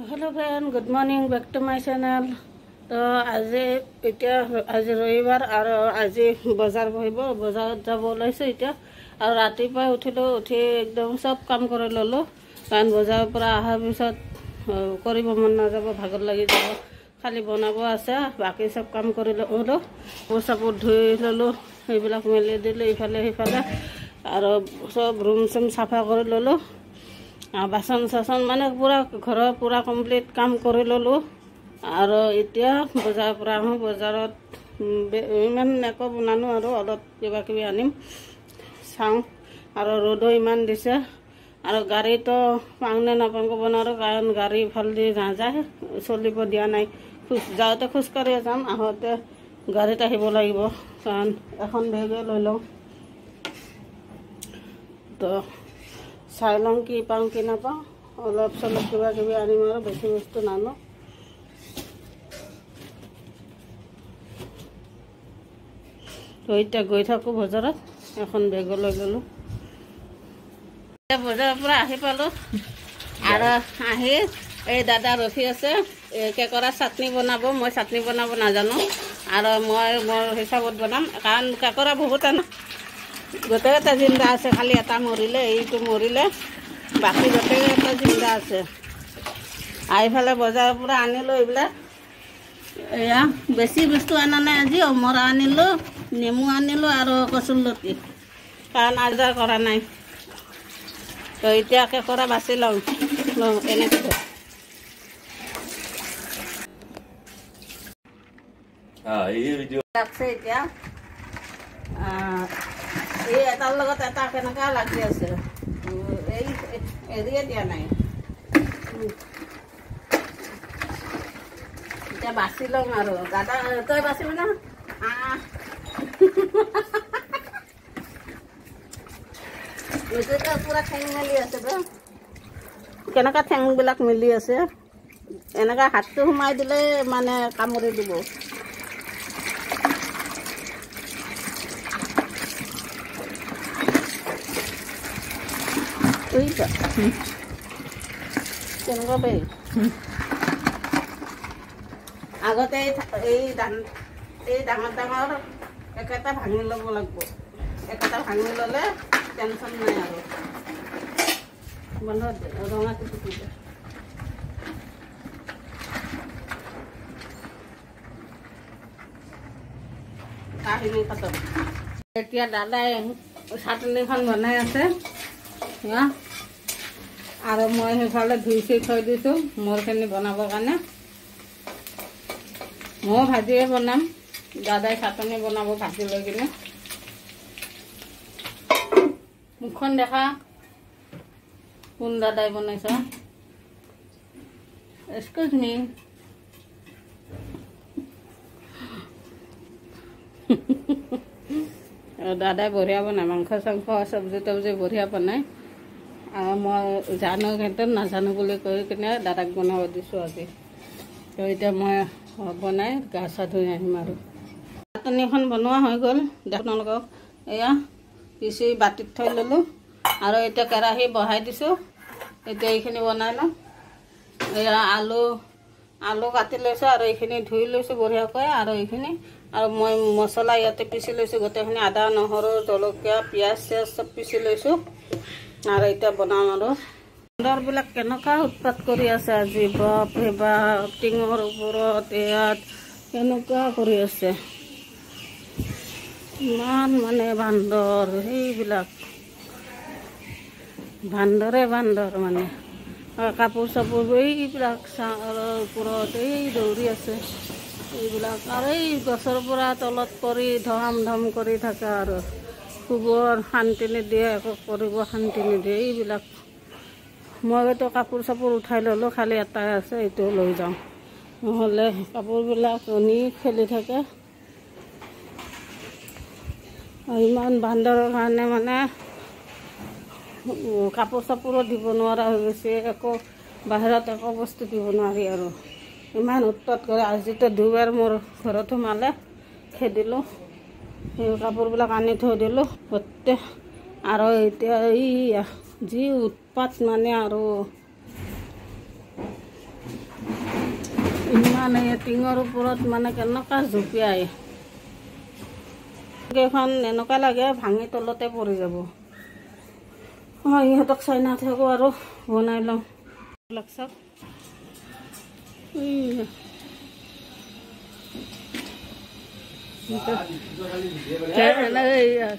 Hello friend, good morning, back to my channel. तो आज रविवार और आज बजार बहिब, बजार যাব ওলাইছো এতিয়া। और रातिपुৱা উঠিলো, उठी एकदम सब काम কৰি ললো, কাৰণ বজাৰৰ পৰা অহাৰ পিছত কৰিব মন নাযাব, ভাগৰ লাগি যাব, খালি বনাব আছে, বাকি सब কাম কৰি ললো। কাপোৰ ধুই ললো, সেইবিলাক মেলি দিলো ইফালে সিফালে, আৰু सब ৰুম চুম চাফা কৰি ললো। বাসন চাসন মানে পুৰা ঘৰৰ পুৰা কমপ্লিট কাম কৰি ললো। আৰু এতিয়া বজাৰৰ পৰা আহোঁ, বজাৰত ইমান একো বনানো আৰু অলপ কিবা কিবি আনিম, চাওঁ। আৰু ৰ'দো ইমান দিছে, আৰু গাড়ীটো পাওঁনে নাপাওঁ ক'ব নোৱাৰোঁ, কাৰণ গাড়ী ইফালেদি নাযায়, চলিব দিয়া নাই। যাওঁতে খোজকাঢ়ি যাম, আহোঁতে গাড়ীত আহিব লাগিব, কাৰণ এখন বেগে লৈ লওঁ। তো চাই লওঁ কি পাওঁ কি নাপাওঁ, অলপ চলপ কিবা কিবি আনিম আৰু বেছি বস্তু নানো। তো এতিয়া গৈ থাকোঁ বজাৰত, এখন বেগো লৈ ল'লোঁ। বজাৰৰ পৰা আহি পালোঁ, আৰু আহি এই দাদা ৰখি আছে, কেকৰা চাটনি বনাব। মই চাটনি বনাব নাজানো, আৰু মই মোৰ হিচাপত বনাম, কাৰণ কেকৰা বহুত আনা, গোটেইকেইটা জিন্দা আছে, খালি এটা মৰিলে, এইটো মৰিলে, বাকী গোটেইকেইটা জিন্দা আছে। এইফালে বজাৰৰ পৰা আনিলোঁ এইবিলাক, এয়া বেছি বস্তু অনা নাই আজি, অমৰা আনিলোঁ, নেমু আনিলোঁ আৰু কচুৰ লতি, কাৰণ আজাৰ কৰা নাই। তো এতিয়া কেকৰা বাছি লওঁ এনেকৈ লাগছে। এতিয়া এই এটাৰ লগত এটা কেনেকুৱা লাগি আছে, এই এৰিয়ে দিয়া নাই। এতিয়া বাছি লওঁ আৰু দাদা, তই বাচিবি না? পুৰা ঠেং মেলি আছে, কেনেকুৱা ঠেংবিলাক মেলি আছে, এনেকুৱা হাতটো সোমাই দিলে মানে কামুৰি দিব। কেনেকুৱা পাই আগতে এই ডাঙৰ ডাঙৰ একেটা ভাঙি ল'ব লাগিব, একেটা ভাঙি ল'লে টেনশ্যন নাই আৰু। বন্ধ ৰঙাটো টুকি দে। কাহিনী খতম। এতিয়া দাদাই চাটনিখন বনাই আছে, আৰু মই সেইফালে ধুই চুই থৈ দিছোঁ মোৰখিনি বনাবৰ কাৰণে। মই ভাজিয়ে বনাম, দাদাই চাটনি বনাব ভাজি লৈ কিনে। মুখখন দেখা, কোন দাদাই বনাইছ? এক্সকিউজ মি। দাদাই বঢ়িয়া বনায়, মাংস চাংস চব্জি তব্জি বঢ়িয়া বনায়। আৰু মই জানো, কিন্তু নাজানো বুলি কৈ কিনে দাদাক বনাব দিছোঁ আজি। তো এতিয়া মই বনাই গা চা ধুই আহিম আৰু। চাটনিখন বনোৱা হৈ গ'ল, আপোনালোকক এয়া পিচি বাতিত থৈ ল'লোঁ, আৰু এতিয়া কেৰাহী বহাই দিছোঁ। এতিয়া এইখিনি বনাই লওঁ। এয়া আলু কাটি লৈছোঁ, আৰু এইখিনি ধুই লৈছোঁ বঢ়িয়াকৈ, আৰু এইখিনি আৰু মই মছলা ইয়াতে পিচি লৈছোঁ গোটেইখিনি, আদা নহৰু জলকীয়া পিঁয়াজ চিয়াজ চব পিচি লৈছোঁ। আৰু এতিয়া বনাম। আৰু বান্দৰবিলাক কেনেকুৱা উৎপাত কৰি আছে আজি, বাপৰে বাপ, টিঙৰ ওপৰত ইয়াত কেনেকুৱা কৰি আছে, ইমান মানে বান্দৰ, সেইবিলাক বান্দৰে বান্দৰ মানে। কাপোৰ চাপোৰ এইবিলাক চালৰ ওপৰত এই দৌৰি আছে এইবিলাক, আৰু এই গছৰ পৰা তলত পৰি ধম ধম কৰি থাকে, আৰু শুবৰ শান্তি নিদিয়ে, একো কৰিব শান্তি নিদিয়ে এইবিলাক। মইতো কাপোৰ চাপোৰ উঠাই ল'লোঁ, খালি এটাই আছে, এইটো লৈ যাওঁ, নহ'লে কাপোৰবিলাক নি খেলি থাকে। ইমান বান্দৰৰ কাৰণে মানে কাপোৰ চাপোৰো দিব নোৱাৰা হৈ গৈছে, একো বাহিৰত একো বস্তু দিব নোৱাৰি, আৰু ইমান উৎপাত কৰে। আজিতো দুবাৰ মোৰ ঘৰত সোমালে, খেদিলোঁ, সেই কাপোৰবিলাক আনি থৈ দিলোঁ গোটেই। আৰু এতিয়া এই যি উৎপাত মানে, আৰু মানে টিঙৰ ওপৰত মানে কেনেকুৱা জুপিয়াই কেইখন এনেকুৱা লাগে ভাঙি তলতে পৰি যাব। ইহঁতক চাই নাথাকোঁ আৰু বনাই লওঁ। চাওক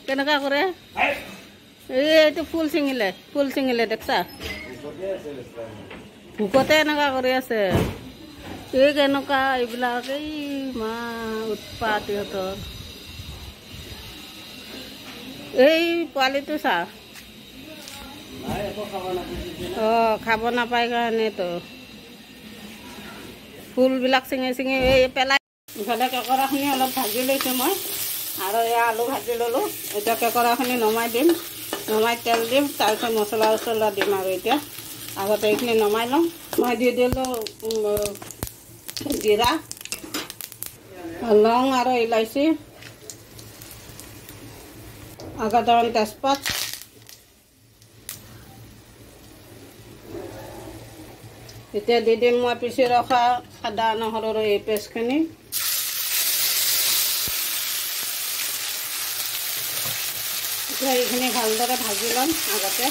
কেনেকুৱা কৰে এইটো ফুল ছিঙিলে দেখছা ভোকতে এনেকুৱা কৰি আছে। এই কেনেকুৱা এইবিলাক এই মা উৎপাত ইহঁতৰ। এই পোৱালিটো চা খাব নাপায় কাৰণেতো ফুলবিলাক ছিঙি এই পেলাই। ইফালে কেঁকৰাখিনি অলপ ভাজি লৈছোঁ মই আৰু এয়া আলু ভাজি ল'লোঁ। এতিয়া কেঁকৰাখিনি নমাই দিম, নমাই তেল দিম, তাৰপিছত মছলা চছলা দিম। আৰু এতিয়া আগতে এইখিনি নমাই লওঁ। মই দি দিলোঁ জিৰা, লং আৰু ইলাচি, আদাটামান তেজপাত, এতিয়া দি দিম মই পিচি ৰখা আদা নহৰুৰ এই পেষ্টখিনি। এতিয়া এইখিনি ভালদৰে ভাজি ল'ম আগতে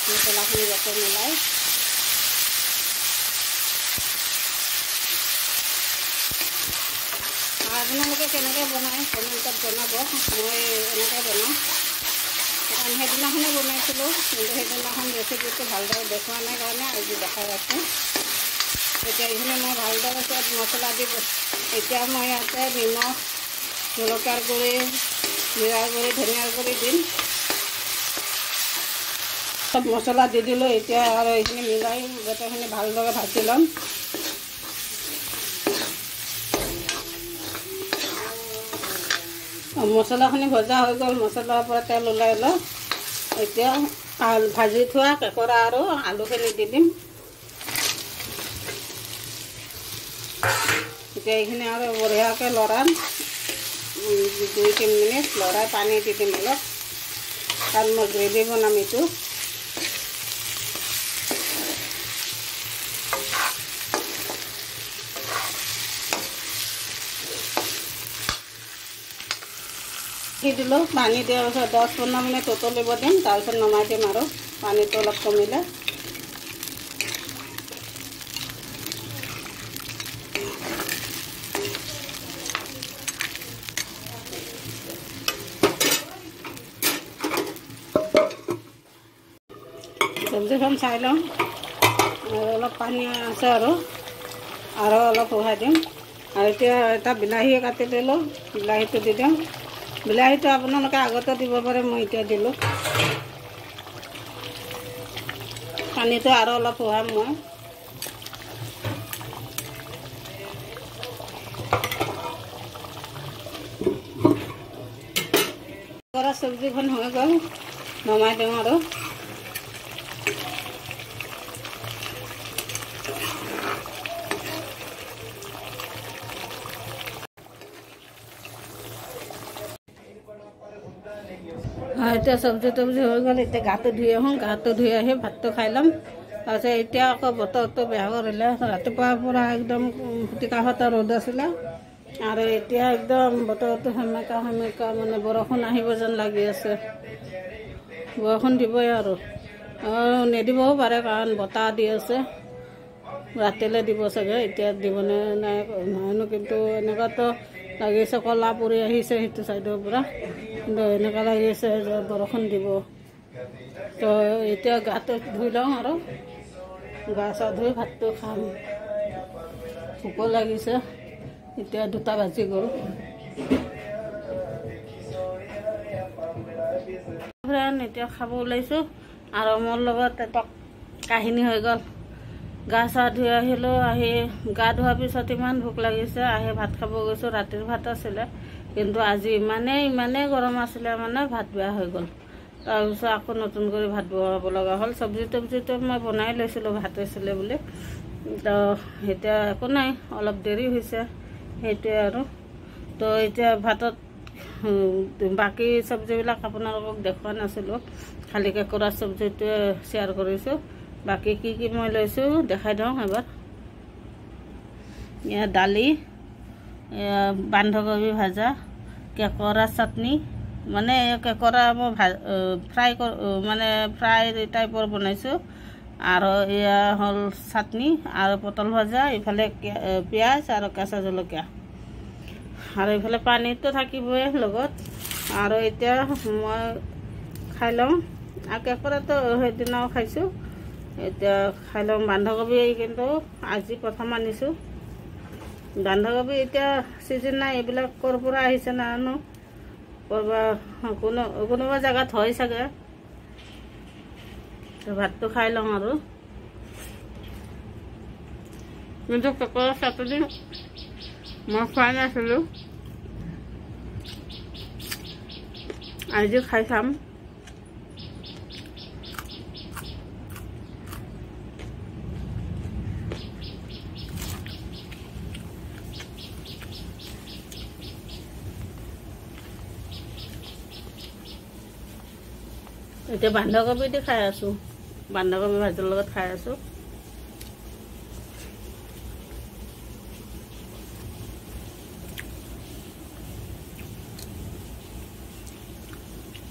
মছলাখিনি যাতে মিলাই। আপোনালোকে কেনেকৈ বনায় কমেণ্টত জনাব। মই এনেকৈ বনাওঁ, কাৰণ সেইদিনাখনে বনাইছিলোঁ, কিন্তু সেইদিনাখন ৰেচিপিটো ভালদৰে দেখুওৱা নাই কাৰণে আজি দেখাই আছোঁ। এতিয়া এইখিনি মই ভালদৰে চব মছলা দি এতিয়া মই ইয়াতে নিমখ, জলকীয়াৰ গুড়ি, জিৰাৰ গুড়ি, ধনিয়াৰ গুড়ি দিম। চব মছলা দি দিলোঁ। এতিয়া আৰু এইখিনি মিলাই গোটেইখিনি ভালদৰে ভাজি ল'ম। মছলাখিনি ভজা হৈ গ'ল, মছলাৰ পৰা তেল ওলাই লওঁ। এতিয়া ভাজি থোৱা কেঁকৰা আৰু আলুখিনি দি দিম। এতিয়া এইখিনি আৰু বঢ়িয়াকৈ লৰাম, 2-3 মিনিট লৰাই পানী দি দিম অলপ, কাৰণ মই গ্ৰেভি বনাম এইটো। দিলোঁ পানী দিয়াৰ পিছত 10-15 মিনিট উতলিব দিম, তাৰপিছত নমাই দিম আৰু পানীটো অলপ কমিলে। চব্জিখন চাই লওঁ, অলপ পানী আছে আৰু অলপ উহাই দিম। আৰু এতিয়া এটা বিলাহী কাটি দিলোঁ, বিলাহীটো দি দিম। বিলাহীটো আপোনালোকে আগতে দিব পাৰে, মই এতিয়া দিলোঁ। পানীটো আৰু অলপ উহাম মই। চব্জিখন হৈ গ'ল, নমাই দিওঁ আৰু এতিয়া চব্জি তব্জি হৈ গ'ল। এতিয়া গাটো ধুই আহোঁ, গাটো ধুই আহি ভাতটো খাই ল'ম। তাৰপিছত এতিয়া আকৌ বতৰটো বেয়া কৰিলে, ৰাতিপুৱাৰ পৰা একদম টিকাফটা ৰ'দ আছিলে, আৰু এতিয়া একদম বতৰটো সেমেকা মানে বৰষুণ আহিব যেন লাগি আছে। বৰষুণ দিবই আৰু নিদিবও পাৰে, কাৰণ বতাহ দি আছে। ৰাতিলৈ দিব চাগে, এতিয়া দিবনে নাই নহয়নো, কিন্তু এনেকুৱাতো লাগিছে ক'লা পৰি আহিছে সেইটো চাইডৰ পৰা, কিন্তু এনেকুৱা লাগিছে যে বৰষুণ দিব। তো এতিয়া গাটো ধুই লওঁ আৰু গা চা ধুই ভাতটো খাম। ভোকো লাগিছে, এতিয়া 2টা বাজি গ'ল। এতিয়া খাব ওলাইছোঁ, আৰু মোৰ লগত এটা কাহিনী হৈ গ'ল। গা চা ধুই আহিলোঁ, আহি গা ধোৱাৰ পিছত ইমান ভোক লাগিছে, আহি ভাত খাব গৈছোঁ। ৰাতিৰ ভাত আছিলে, কিন্তু আজি ইমানেই গৰম আছিলে, মানে ভাত বেয়া হৈ গ'ল। তাৰপিছত আকৌ নতুন কৰি ভাত বনাব লগা হ'ল। চব্জিটো মই বনাই লৈছিলোঁ, ভাত আছিলে বুলি। তো এতিয়া একো নাই, অলপ দেৰি হৈছে, সেইটোৱে আৰু। তো এতিয়া ভাতত বাকী চব্জিবিলাক আপোনালোকক দেখুওৱা নাছিলোঁ, খালি কেঁকোৰা চব্জিটোৱে শ্বেয়াৰ কৰিছোঁ। বাকী কি মই লৈছোঁ দেখাই দিওঁ এবাৰ। দালি, বন্ধাকবি ভাজা, কেকৰা চাটনি, মানে কেকৰা মই ফ্ৰাই টাইপৰ বনাইছোঁ, আৰু এয়া হ'ল চাটনি আৰু পটল ভাজা, ইফালে পিঁয়াজ আৰু কেঁচা জলকীয়া, আৰু এইফালে পানীটো থাকিবই লগত। আৰু এতিয়া মই খাই লওঁ, আৰু কেকৰাটো সেইদিনাও খাইছোঁ, এতিয়া খাই লওঁ। বন্ধাকবি কিন্তু আজি প্ৰথম আনিছোঁ। বন্ধাকবি এতিয়া ছিজন নাই, এইবিলাক ক'ৰ পৰা আহিছে নাজানো, কোনোবা জেগাত হয় চাগে। ভাতটো খাই লওঁ আৰু। কিন্তু কেকৰা চাটনি মই খোৱা নাছিলোঁ, আজি খাই চাম। এতিয়া বন্ধাকবি দি খাই আছোঁ, বন্ধাকবি ভাজিৰ লগত খাই আছোঁ।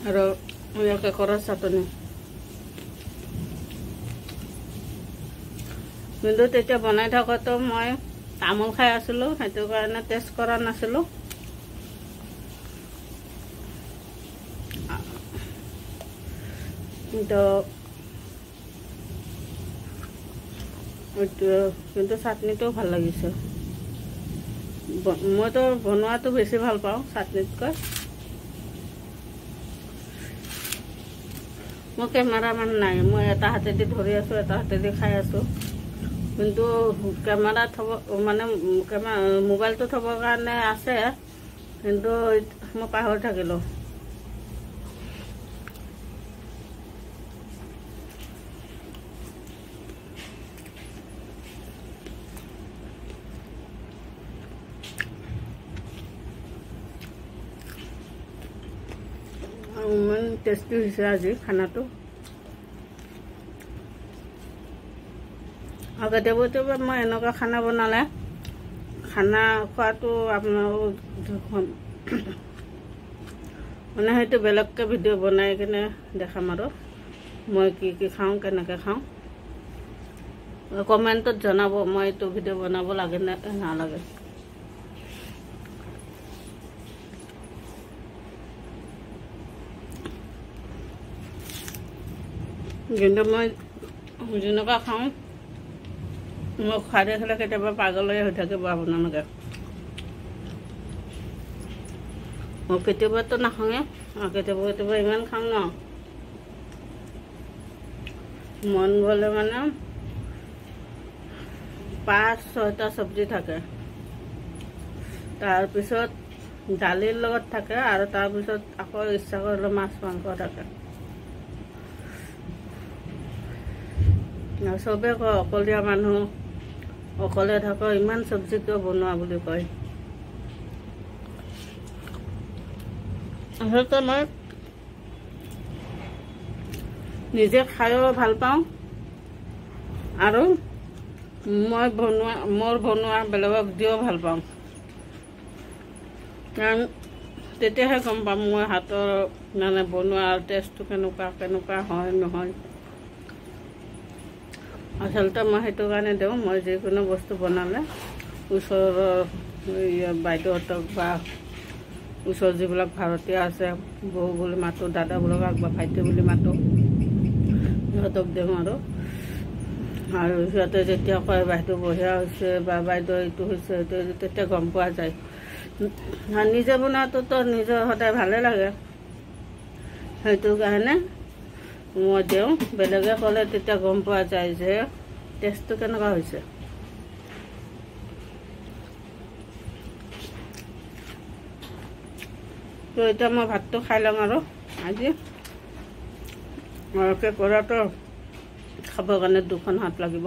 আৰু কেকৰা চাটনি, কিন্তু তেতিয়া বনাই থাকোঁতে মই তামোল খাই আছিলোঁ, সেইটো কাৰণে টেষ্ট কৰা নাছিলোঁ। কিন্তু চাটনিটো ভাল লাগিছে। মইতো বনোৱাটো বেছি ভাল পাওঁ চাটনিতকৈ। মোৰ কেমেৰামান নাই, মই এটা হাতেদি ধৰি আছোঁ, এটা হাতেদি খাই আছোঁ। কিন্তু কেমেৰা থ'ব মোবাইলটো থ'বৰ কাৰণে আছে, কিন্তু মই পাহৰি থাকিলোঁ। ইমান টেষ্টি হৈছে আজি খানাটো। আৰু কেতিয়াবা মই এনেকুৱা খানা বনালে, খানা খোৱাটো আপোনালোকক মানে সেইটো বেলেগকৈ ভিডিঅ' বনাই কিনে দেখাম আৰু মই কি খাওঁ, কেনেকৈ খাওঁ। কমেণ্টত জনাব মই এইটো ভিডিঅ' বনাব লাগে নে নালাগে। কিন্তু মই যেনেকুৱা খাওঁ, মই খাই দেখিলে কেতিয়াবা পাগলেই হৈ থাকিব আপোনালোকে। মই কেতিয়াবাতো নাখাওঁৱে, কেতিয়াবা ইমান খাওঁ ন, মন গ'লে মানে 5-6টা চব্জি থাকে, তাৰপিছত দালিৰ লগত থাকে, আৰু তাৰপিছত আকৌ ইচ্ছা কৰিলে মাছ মাংস থাকে। চবে কয় অকলীয়া মানুহ, অকলে থাকো, ইমান চব্জি কিয় বনোৱা বুলি কয়। আচলতে মই নিজে খাইও ভাল পাওঁ, আৰু মোৰ বনোৱা বেলেগক দিও ভাল পাওঁ। কাৰণ তেতিয়াহে গম পাম মই হাতৰ মানে বনোৱাৰ টেষ্টটো কেনেকুৱা হয় নহয়। আচলতে মই সেইটো কাৰণে দিওঁ, মই যিকোনো বস্তু বনালে ওচৰৰ বাইদেউহঁতক বা ওচৰৰ যিবিলাক ভাৰতীয় আছে, বৌ বুলি মাতোঁ, দাদা বুলি বা ভাইটি বুলি মাতোঁ, সিহঁতক দিওঁ। আৰু সিহঁতে যেতিয়া কয় বাইদেউ বঢ়িয়া হৈছে বা বাইদেউ এইটো হৈছে, সেইটো তেতিয়া গম পোৱা যায়। নিজে বনোৱাটোতো নিজৰ সদায় ভালে লাগে, সেইটো কাৰণে মই দিওঁ। বেলেগে ক'লে তেতিয়া গম পোৱা যায় যে টেষ্টটো কেনেকুৱা হৈছে। তো এতিয়া মই ভাতটো খাই লওঁ আৰু আজি কেকৰাটো খাবৰ কাৰণে 2খন হাত লাগিব,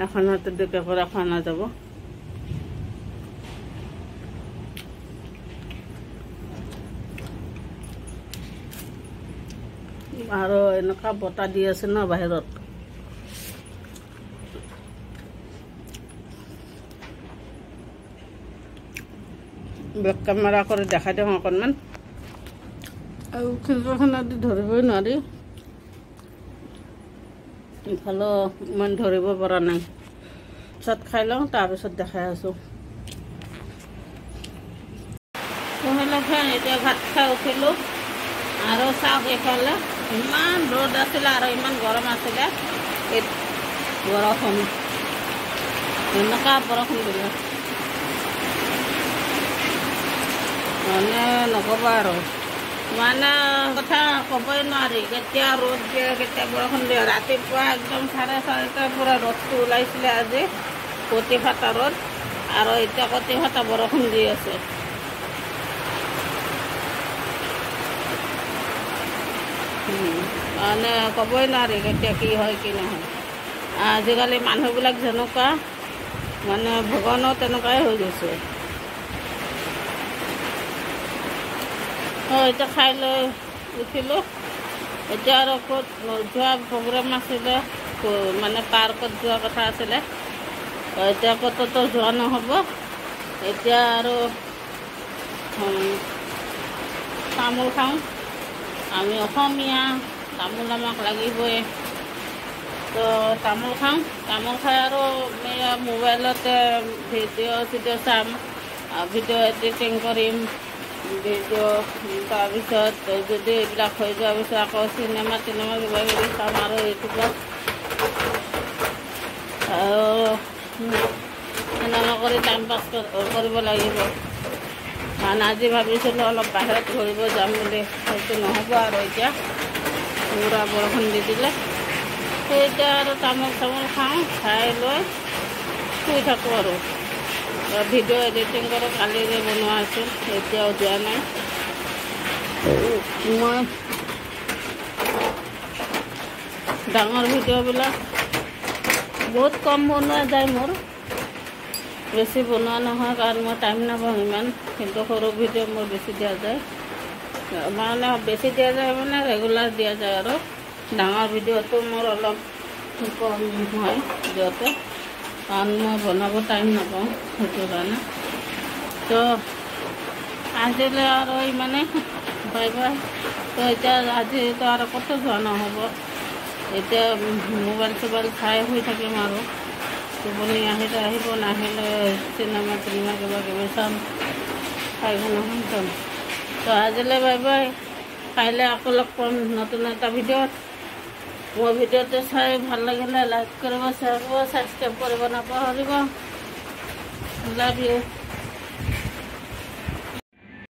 এখন হাতেদি কেকৰা খোৱা নাযাব। আৰু এনেকুৱা বতাহ দি আছে ন বাহিৰত, বেক কেমেৰা কৰি দেখাই দিওঁ অকণমান আৰু খিলকাখনেদি ধৰিবই নোৱাৰি ইফালে ইমান ধৰিব পৰা নাই পিছত খাই লওঁ তাৰপিছত দেখাই আছোঁ এতিয়া ভাত খাই উঠিলোঁ আৰু চাওক এইফালে ইমান ৰ'দ আছিলে আৰু ইমান গৰম আছিলে বৰষুণ এনেকুৱা বৰষুণ দিলে মানে নক'বা আৰু মানে কথা ক'বই নোৱাৰি কেতিয়া ৰ'দ দিয়ে কেতিয়া বৰষুণ দিয়ে ৰাতিপুৱা একদম 4:30টাৰ পৰা ৰ'দটো ওলাইছিলে আজি কটি ফটা ৰ'দ আৰু এতিয়া কটি ফটা বৰষুণ দি আছে মানে ক'বই নোৱাৰি কেতিয়া কি হয় কি নহয় আজিকালি মানুহবিলাক যেনেকুৱা মানে ভগৱানো তেনেকুৱাই হৈ গৈছে এতিয়া খাই লৈ উঠিলোঁ এতিয়া আৰু ক'ত যোৱা প্ৰগ্ৰাম আছিলে মানে পাৰ্কত যোৱা কথা আছিলে এতিয়া ক'ততো যোৱা নহ'ব এতিয়া আৰু তামোল খাওঁ আমি অসমীয়া তামোল আমাক লাগিবই তো তামোল খাওঁ তামোল খাই আৰু মোবাইলতে ভিডিঅ' চাম ভিডিঅ' এডিটিং কৰিম ভিডিঅ' তাৰপিছত যদি এইবিলাক হৈ যোৱাৰ পিছত আকৌ চিনেমা কিবা কিবি চাম আৰু ইউটিউবত আৰু এনেকুৱা কৰি টাইম পাছ কৰিব লাগিব কাৰণ আজি ভাবিছিলোঁ অলপ বাহিৰত ঘূৰিব যাম বুলি সেইটো নহ'ব আৰু এতিয়া পুৰা বৰষুণ দি দিলে এতিয়া আৰু তামোল খাওঁ খাই লৈ শুই থাকোঁ আৰু ভিডিঅ' এডিটিং কৰোঁ কালিৰে বনোৱা আছিল এতিয়াও দিয়া নাই মই ডাঙৰ ভিডিঅ'বিলাক বহুত কম বনোৱা যায় মোৰ বেছি বনোৱা নহয় কাৰণ মই টাইম নাপাওঁ ইমান কিন্তু সৰু ভিডিঅ' মোৰ বেছি দিয়া যায় মানে বেছি দিয়া যায় মানে ৰেগুলাৰ দিয়া যায় আৰু ডাঙৰ ভিডিঅ'টো মোৰ অলপ কম হয় ভিডিঅ'টো কাৰণ মই বনাব টাইম নাপাওঁ সেইটো কাৰণে তো আজিলৈ আৰু ইমানে বাই বাই তো এতিয়া আজিতো আৰু ক'তো যোৱা নহ'ব এতিয়া মোবাইল চোবাইল চাই শুই থাকিম আৰু টোপনি আহিলে আহিব নাহিলে চিনেমা কিবা কিবি চাম খাই নহয় চাম তো আজিলৈ বাই বাই কাইলৈ আকৌ লগ পাম নতুন এটা ভিডিঅ'ত মোৰ ভিডিঅ'টো চাই ভাল লাগিলে লাইক কৰিব শ্বেয়াৰ কৰিব ছাবস্ক্ৰাইব কৰিব নাপাহৰিব লাভ ইউ